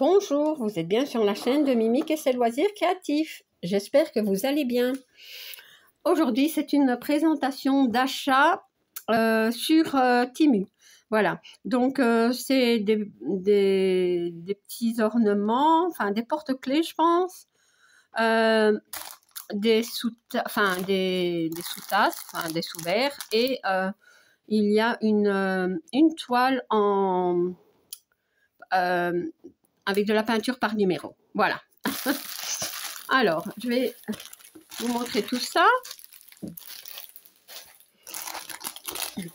Bonjour, vous êtes bien sur la chaîne de Mimique et ses loisirs créatifs. J'espère que vous allez bien. Aujourd'hui, c'est une présentation d'achat sur Temu. Voilà, donc c'est des petits ornements, enfin des porte-clés, je pense, des sous-tasses, des sous-verres, et il y a une toile en avec de la peinture par numéro. Voilà. Alors, je vais vous montrer tout ça. Voilà.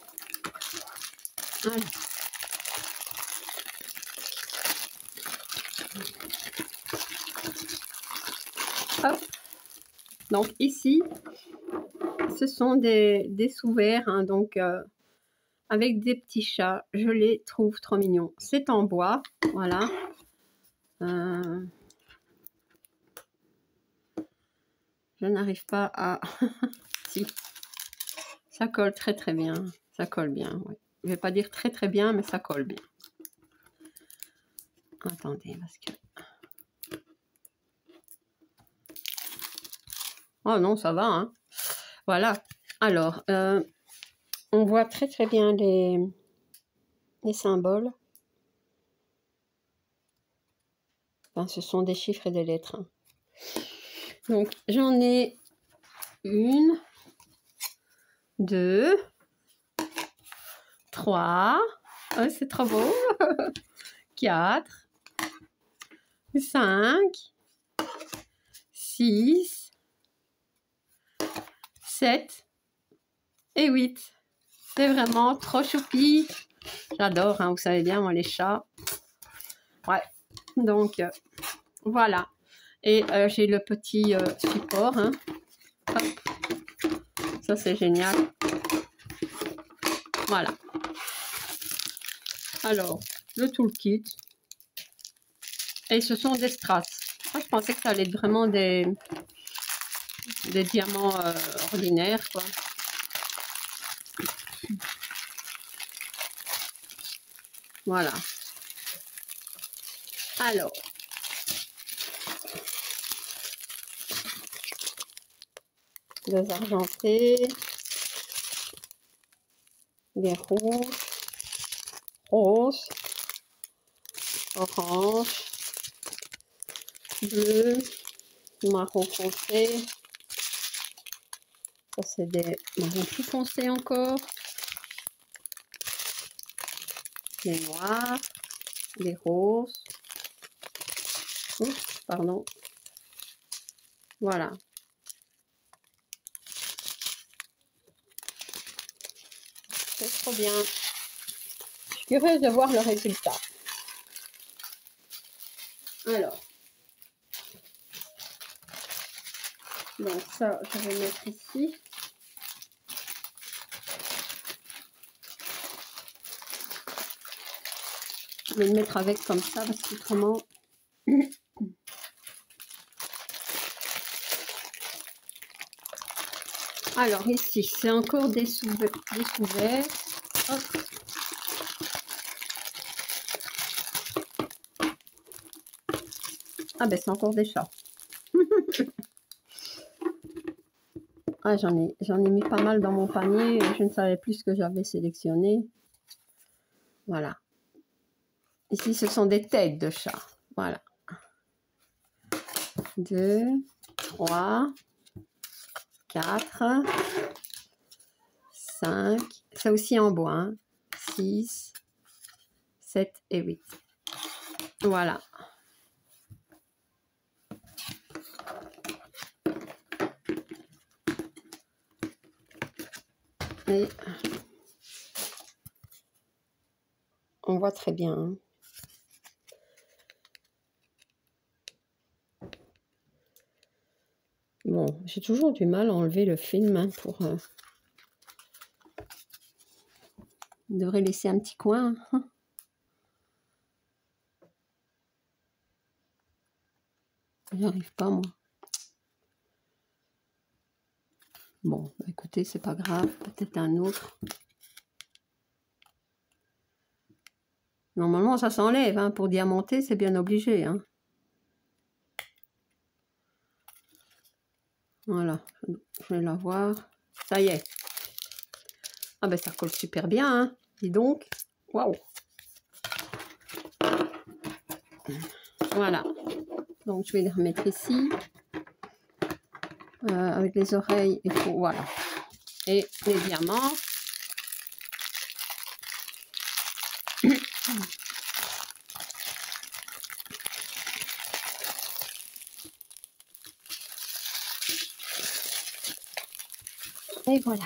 Hop. Donc ici, ce sont des sous-verres, hein, donc avec des petits chats. Je les trouve trop mignons. C'est en bois, voilà. Je n'arrive pas à... Si, ça colle très très bien. Ça colle bien, oui. Je vais pas dire très très bien, mais ça colle bien. Attendez, parce que... Oh non, ça va, hein. Voilà. Alors, on voit très très bien les symboles. Enfin, ce sont des chiffres et des lettres. Donc, j'en ai une, deux, trois. Oh, c'est trop beau. 4, 5, 6, 7 et 8. C'est vraiment trop choupi. J'adore, hein, vous savez bien, moi, les chats. Ouais, donc, voilà. Et j'ai le petit support. Hein. Ça, c'est génial. Voilà. Alors, le toolkit. Et ce sont des strass. Moi, je pensais que ça allait être vraiment des diamants ordinaires, quoi. Voilà. Alors, des argentés, des rouges, roses, orange, bleu, marron foncé. Ça, c'est des marrons plus foncés encore. Des noirs, des roses. Oups, pardon. Voilà. C'est trop bien. Je suis curieuse de voir le résultat. Alors. Donc ça, je vais mettre ici. Je vais le mettre avec comme ça parce qu'autrement... Alors ici, c'est encore des sous-verres. Hop. Ah ben c'est encore des chats. Ah, j'en ai mis pas mal dans mon panier et je ne savais plus ce que j'avais sélectionné. Voilà. Ici, ce sont des têtes de chat. Voilà. 2, 3, 4, 5. Ça aussi en bois. Hein. 6, 7 et 8. Voilà. Et on voit très bien. Hein. Bon, j'ai toujours du mal à enlever le film hein, pour... On devrait laisser un petit coin. Hein. J'arrive pas, moi. Bon, écoutez, c'est pas grave. Peut-être un autre. Normalement, ça s'enlève, hein. Pour diamanter, c'est bien obligé, hein. Voilà, je vais la voir. Ça y est. Ah ben ça colle super bien, hein. Dis donc. Waouh. Voilà. Donc je vais les remettre ici. Avec les oreilles, il faut, voilà. Et les diamants. Et voilà.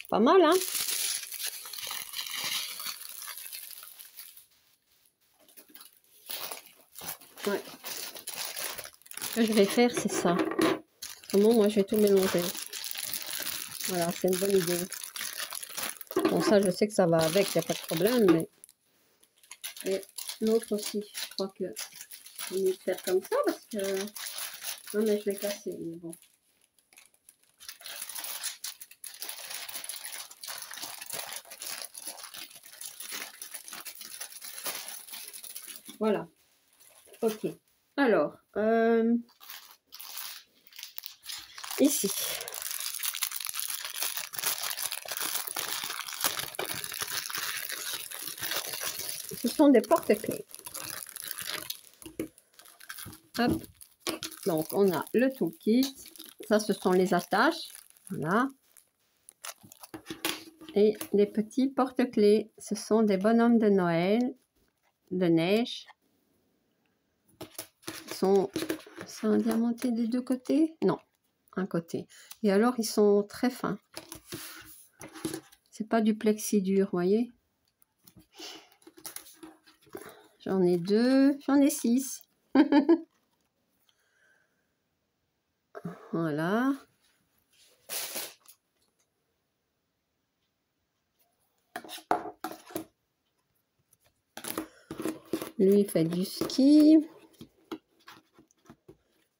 Pas mal, hein? Ouais. Ce que je vais faire, c'est ça. Comment moi, je vais tout mélanger. Voilà, c'est une bonne idée. Bon, ça, je sais que ça va avec, il n'y a pas de problème, mais... Et l'autre aussi, je crois que... Je vais mieux faire comme ça, parce que... Non, mais je vais casser, mais bon. Voilà. Ok. Alors, ici. Ce sont des porte-clés. Hop. Donc, on a le toolkit. Ça, ce sont les attaches. Voilà. Et les petits porte-clés. Ce sont des bonhommes de Noël, de neige. Ils sont diamantés des deux côtés? Non, un côté. Et alors, ils sont très fins. C'est pas du plexi dur, voyez. J'en ai 2, j'en ai 6. Voilà. Lui, il fait du ski.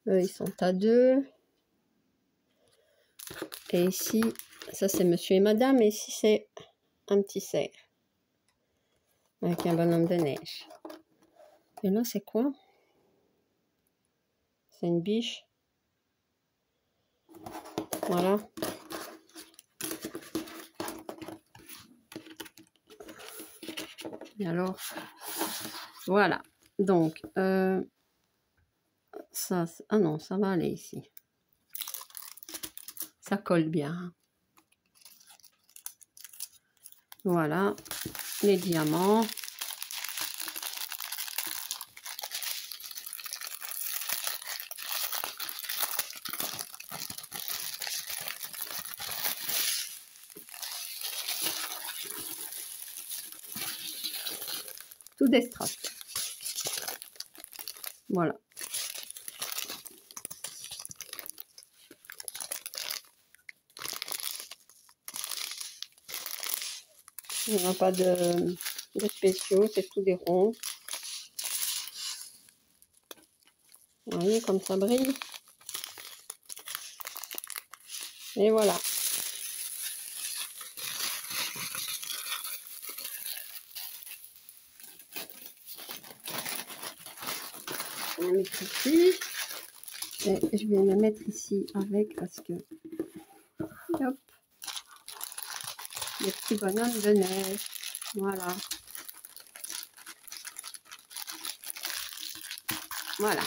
Eux, ils sont à 2. Et ici, ça c'est monsieur et madame. Et ici, c'est un petit cerf. Avec un bonhomme de neige. Et là, c'est quoi? C'est une biche. Voilà. Et alors, voilà. Donc, ça, ah non, ça va aller ici. Ça colle bien. Voilà, les diamants. Tout d'extract. Voilà. Il n'y a pas de spéciaux, c'est tout des ronds. Vous voyez comme ça brille. Et voilà. On va mettre ici. Et je vais le mettre ici avec parce que... Hop. Les petits bonhommes de neige. Voilà. Voilà.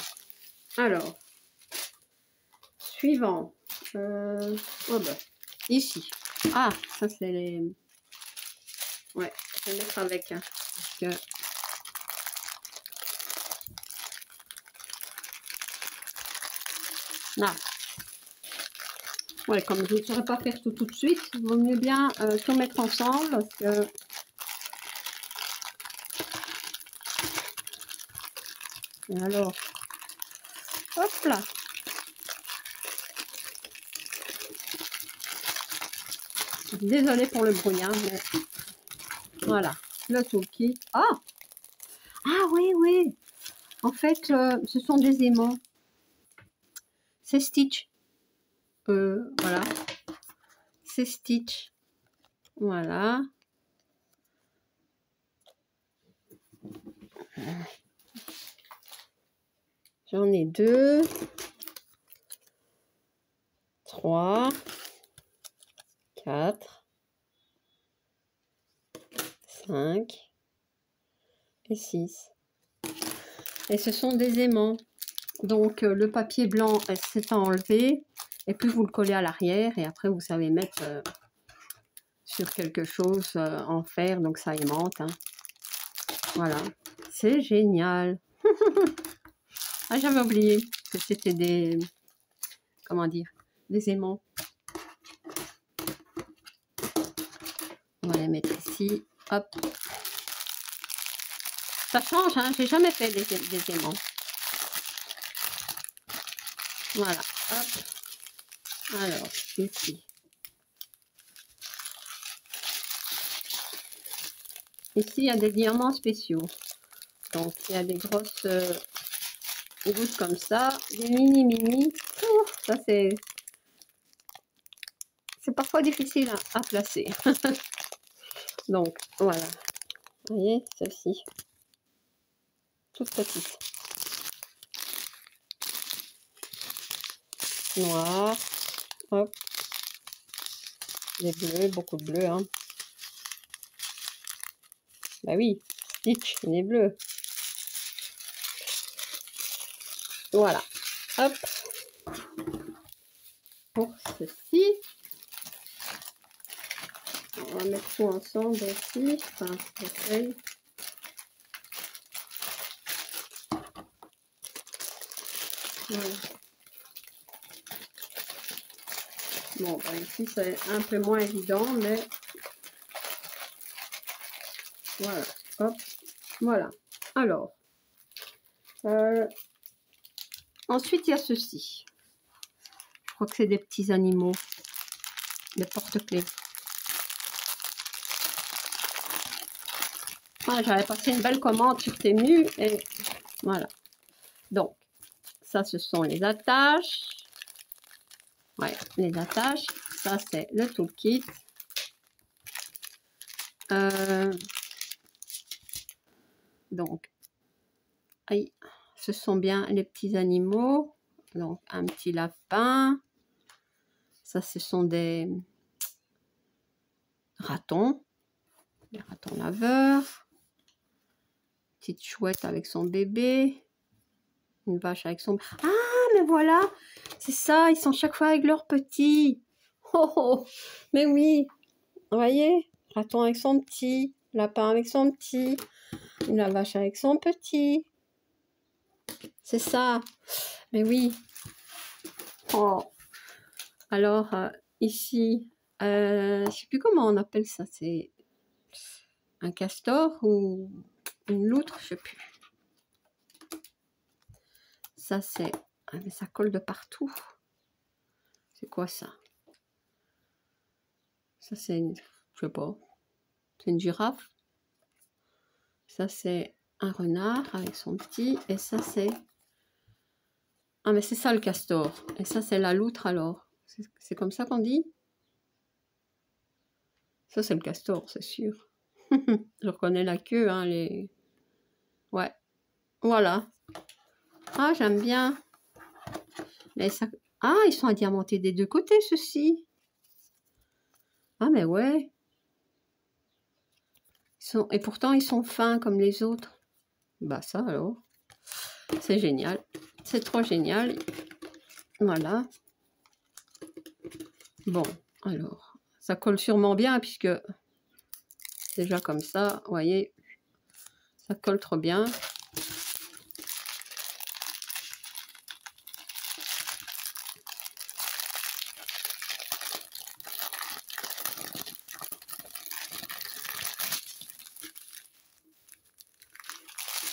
Alors, suivant. Oh ben, ici. Ah, ça c'est les... Ouais, je vais mettre avec. Hein, parce que... Là. Ouais, comme je ne saurais pas faire tout de suite, il vaut mieux bien tout mettre ensemble parce que... Et alors, hop là. Désolée pour le bruit, hein, mais voilà, le toolkit. Ah, ah oui, oui. En fait, ce sont des aimants. C'est Stitch. Voilà. C'est Stitch. Voilà. J'en ai 2, 3, 4, 5 et 6. Et ce sont des aimants. Donc le papier blanc s'est enlevé. Et puis vous le collez à l'arrière. Et après vous savez mettre sur quelque chose en fer. Donc ça aimante. Hein. Voilà. C'est génial. Ah, j'avais oublié que c'était des... Comment dire? Des aimants. On va les mettre ici. Hop. Ça change, hein. J'ai jamais fait des aimants. Voilà. Hop. Alors, ici. Ici, il y a des diamants spéciaux. Donc, il y a des grosses gouttes comme ça. Des mini. Ça, c'est parfois difficile à placer. Donc, voilà. Vous voyez, celle-ci. Toute petite. Noir. Hop. Les bleus, beaucoup de bleus. Hein. Bah oui, Stitch, il est bleu. Voilà. Hop. Pour ceci. On va mettre tout ensemble aussi. Enfin, j'essaye. Voilà. Bon, bah ici c'est un peu moins évident, mais voilà. Hop. Voilà. Alors. Ensuite, il y a ceci. Je crois que c'est des petits animaux. Des porte-clés. Ah, j'avais passé une belle commande sur Temu et voilà. Donc, ça, ce sont les attaches. Ouais, les attaches. Ça, c'est le toolkit. Donc, aïe, ce sont bien les petits animaux. Donc, un petit lapin. Ça, ce sont des ratons. Des ratons laveurs. Petite chouette avec son bébé. Une vache avec son... Ah, mais voilà, c'est ça, ils sont chaque fois avec leurs petits. Oh, oh, mais oui, vous voyez, raton avec son petit, lapin avec son petit, la vache avec son petit. C'est ça, mais oui. Oh. Alors, ici, je ne sais plus comment on appelle ça, c'est un castor ou une loutre, je ne sais plus. Ça, c'est... Ah, mais ça colle de partout. C'est quoi ça? Ça, c'est une... Je sais pas. C'est une girafe. Ça, c'est un renard avec son petit. Et ça, c'est... Ah, mais c'est ça le castor. Et ça, c'est la loutre, alors. C'est comme ça qu'on dit? Ça, c'est le castor, c'est sûr. Je reconnais la queue, hein, les... Ouais. Voilà. Ah, j'aime bien. Mais ça... Ah, ils sont adiamantés des deux côtés, ceux-ci. Ah, mais ouais. Et pourtant, ils sont fins comme les autres. Bah, ça, alors. C'est génial. C'est trop génial. Voilà. Bon, alors. Ça colle sûrement bien, puisque... Déjà comme ça, vous voyez. Ça colle trop bien.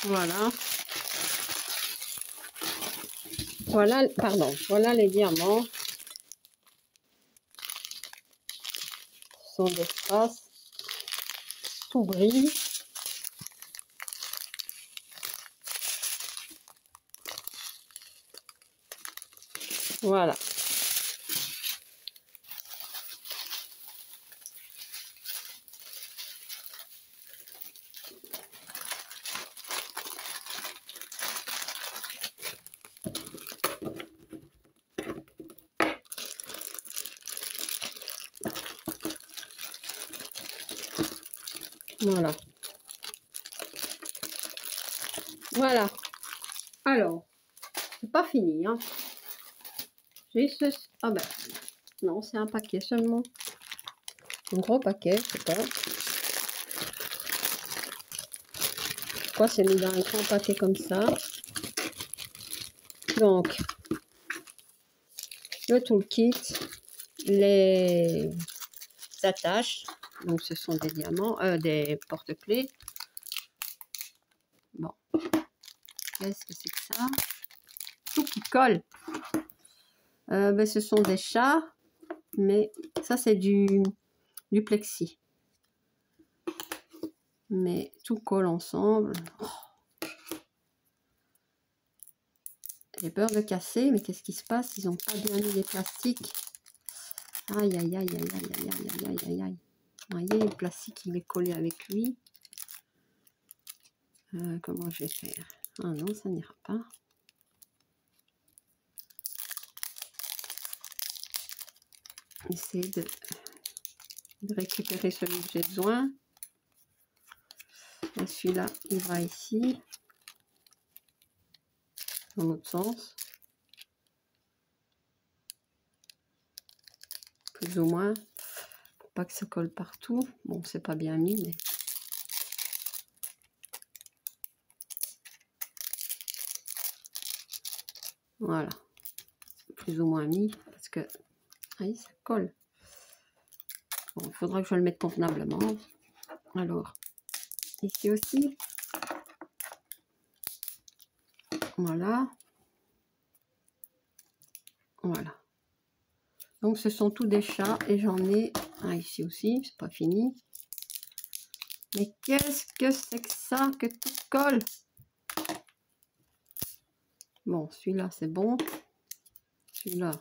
Voilà. Voilà, pardon, voilà les diamants. Ce sont des strass tout gris. Voilà. Voilà. Voilà. Alors, c'est pas fini, hein. J'ai ce... Ah ben, non, c'est un paquet seulement. Un gros paquet, je sais pas. Pourquoi c'est mis dans un grand paquet comme ça? Donc, le toolkit, les attaches. Donc, ce sont des diamants, des porte-clés. Bon, qu'est-ce que c'est que ça? Tout qui colle. Ben, ce sont des chats, mais ça c'est du plexi. Mais tout colle ensemble. Oh. J'ai peur de casser, mais qu'est-ce qui se passe? Ils n'ont pas bien mis les plastiques. Aïe, aïe, aïe, aïe, aïe, aïe, aïe, aïe, aïe, aïe. Vous voyez, le plastique, il est collé avec lui. Comment je vais faire? Ah non, ça n'ira pas. Essayer de récupérer celui que j'ai besoin. Celui-là, il va ici. Dans l'autre sens. Plus ou moins. Pour pas que ça colle partout. Bon, c'est pas bien mis, mais... Voilà. Plus ou moins mis. Parce que... Oui, ça colle. Bon, il faudra que je le mette convenablement. Alors, ici aussi. Voilà. Voilà. Donc, ce sont tous des chats et j'en ai un ici aussi. C'est pas fini. Mais qu'est-ce que c'est que ça que tout colle? Bon, celui-là, c'est bon. Celui-là,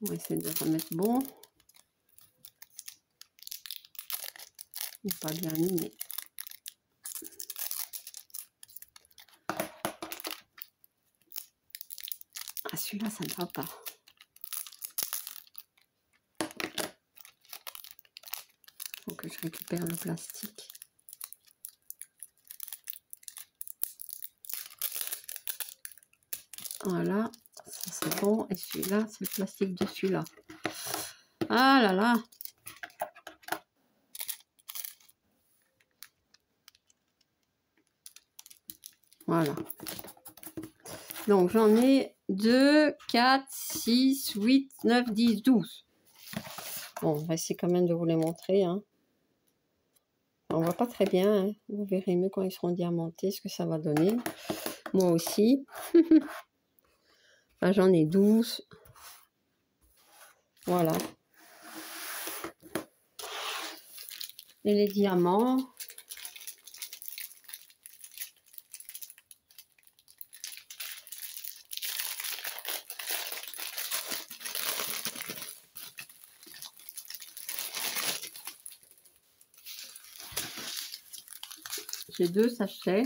on va essayer de remettre bon. Il n'est pas bien mis, mais... Ah, celui-là, ça ne va pas. Faut que je récupère le plastique. Voilà, ça c'est bon. Et celui-là, c'est le plastique de celui-là. Ah là là! Voilà. Donc j'en ai 2, 4, 6, 8, 9, 10, 12. Bon, on va essayer quand même de vous les montrer. Hein. On voit pas très bien. Hein. Vous verrez mieux quand ils seront diamantés ce que ça va donner. Moi aussi. Là, j'en ai 12. Voilà. Et les diamants. J'ai 2 sachets.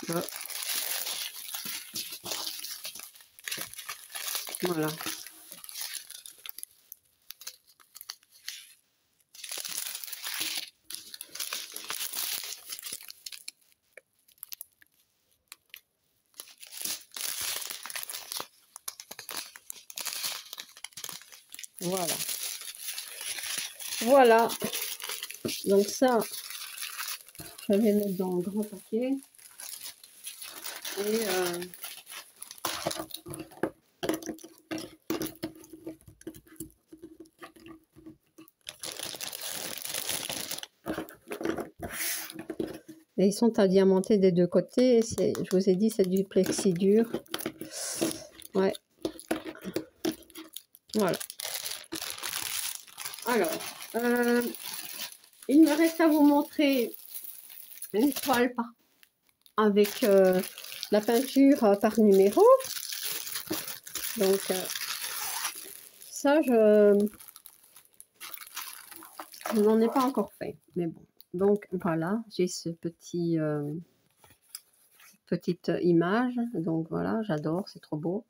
Voilà. Voilà. Voilà. Donc ça, je vais mettre dans le grand paquet. Et ils sont à diamanter des deux côtés. Je vous ai dit, c'est du plexi dur. Ouais. Voilà. Alors, il me reste à vous montrer une toile avec la peinture par numéro. Donc, ça, je n'en ai pas encore fait. Mais bon. Donc, voilà, j'ai ce petit... petite image. Donc, voilà, j'adore, c'est trop beau.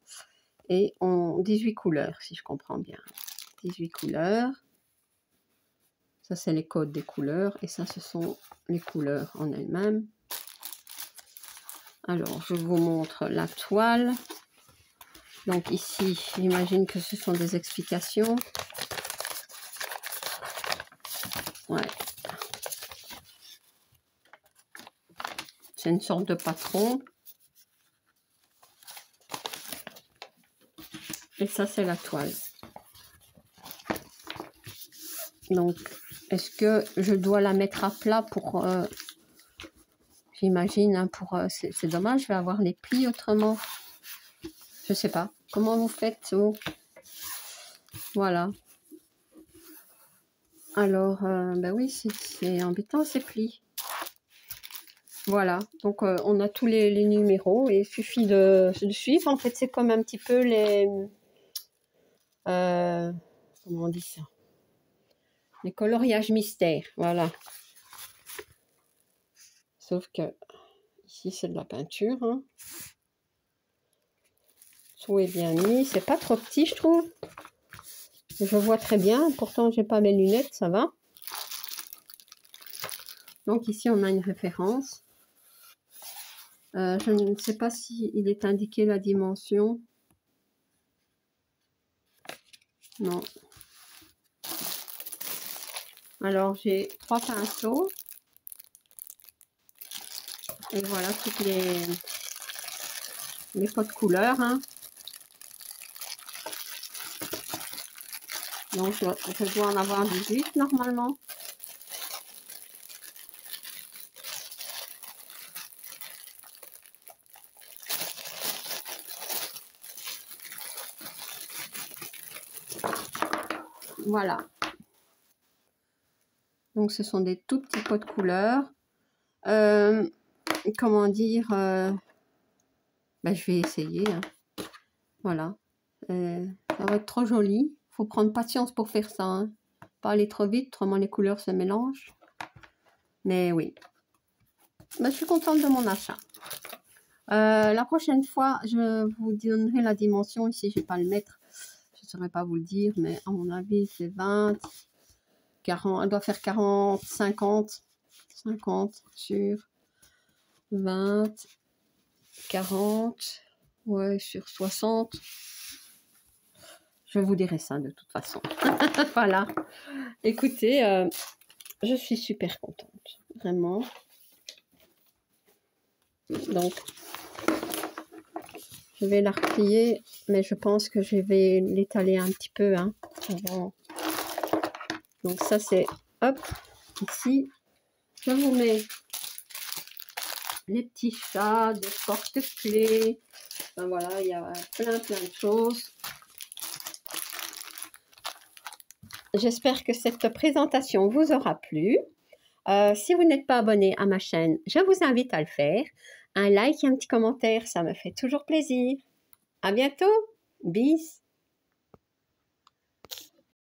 Et en 18 couleurs, si je comprends bien. 18 couleurs. Ça, c'est les codes des couleurs. Et ça, ce sont les couleurs en elles-mêmes. Alors, je vous montre la toile. Donc, ici, j'imagine que ce sont des explications. Ouais. C'est une sorte de patron. Et ça, c'est la toile. Donc, est-ce que je dois la mettre à plat pour... j'imagine, hein, pour... c'est dommage, je vais avoir les plis autrement. Je sais pas. Comment vous faites vous? Voilà. Alors, ben oui, c'est embêtant ces plis. Voilà. Donc, on a tous les numéros et il suffit de suivre. En fait, c'est comme un petit peu les... comment on dit ça? Les coloriages mystères. Voilà. Sauf que ici, c'est de la peinture. Hein. Tout est bien mis. C'est pas trop petit, je trouve. Je vois très bien. Pourtant, j'ai pas mes lunettes, ça va. Donc, ici, on a une référence. Je ne sais pas si il est indiqué la dimension. Non. Alors, j'ai 3 pinceaux. Et voilà toutes les codes couleurs. Hein. Donc, je dois en avoir 18 normalement. Voilà. Donc, ce sont des tout petits codes couleurs. Comment dire ben, je vais essayer. Hein. Voilà. Ça va être trop joli. Il faut prendre patience pour faire ça. Hein. Pas aller trop vite, autrement les couleurs se mélangent. Mais oui. Ben, je suis contente de mon achat. La prochaine fois, je vous donnerai la dimension. Ici, je ne vais pas le mettre. Je ne saurais pas vous le dire, mais à mon avis, c'est 20, 40. Elle doit faire 40, 50. 50 sur 20, 40. Ouais, sur 60. Je vous dirai ça de toute façon. Voilà. Écoutez, je suis super contente. Vraiment. Donc, je vais la replier, mais je pense que je vais l'étaler un petit peu. Hein, avant. Donc, ça, c'est... Hop, ici. Je vous mets les petits chats, des porte-clés. Enfin, voilà, il y a plein de choses. J'espère que cette présentation vous aura plu. Si vous n'êtes pas abonné à ma chaîne, je vous invite à le faire. Un like et un petit commentaire, ça me fait toujours plaisir. À bientôt. Bis.